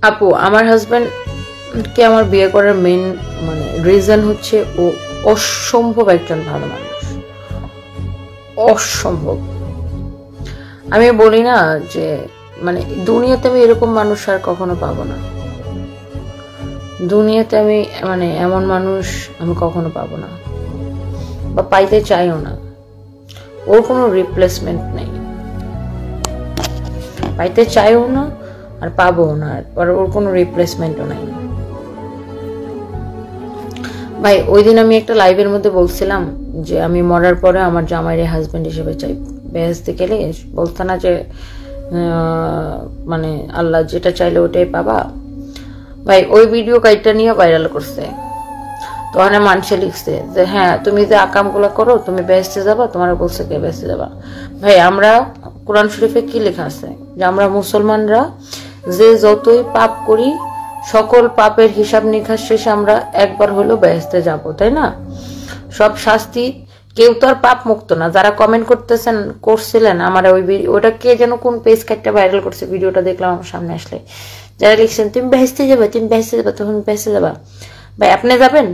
আপু, আমার হাজবেন্ড কে আমার বিয়ে করার মেইন রিজন হচ্ছে ও অসম্ভব একজন ভালো মানুষ, অসম্ভব। আমি বলি না যে দুনিয়াতে আমি এরকম মানুষ আর কখনো পাবো না, দুনিয়াতে আমি এমন মানুষ আমি কখনো পাবো না বা পাইতে চাইও না। ওর কোনো রিপ্লেসমেন্ট নেই, পাইতে চাইও না আর পাবো না, আর ওর কোনো রিপ্লেসমেন্টও নাই। ভাই ওই দিন আমি একটা লাইভের মধ্যে বলছিলাম যে আমি মরার পরে আমার জামাইরে হাজবেন্ড হিসেবে চাই। বেহেশতে গেলে বলতো না যে আল্লাহ যেটা চাইলে ওটাই পাবা। ভাই ওই ভিডিও কাইটা নিয়ে ভাইরাল করছে, তো ওখানে মানুষে লিখছে যে হ্যাঁ তুমি যে আকামগুলো করো তুমি বেহেশতে যাবা, তোমার বলছে কে বেহেশতে যাবা। ভাই আমরা কোরআন শরীফে কি লেখা আছে যে আমরা মুসলমানরা যে যতই পাপ করি সকল পাপের হিসাব নিকাশ শেষে আমরা একবার হলেও বেহেশতে যাব, তাই না? সব শাস্তি, কেউ তো আর পাপ মুক্ত না। যারা কমেন্ট করছিলেন আমার ওটা কে যেন কোন পেজ কাটটা ভাইরাল করছে, ভিডিওটা দেখলাম আমার সামনে আসলে, যারা লিখছেন তুমি বেহেশতে যাবে, তুমি বেহেশতে যাবে, তখন বেহেশতে যাবা। ভাই আপনি যাবেন?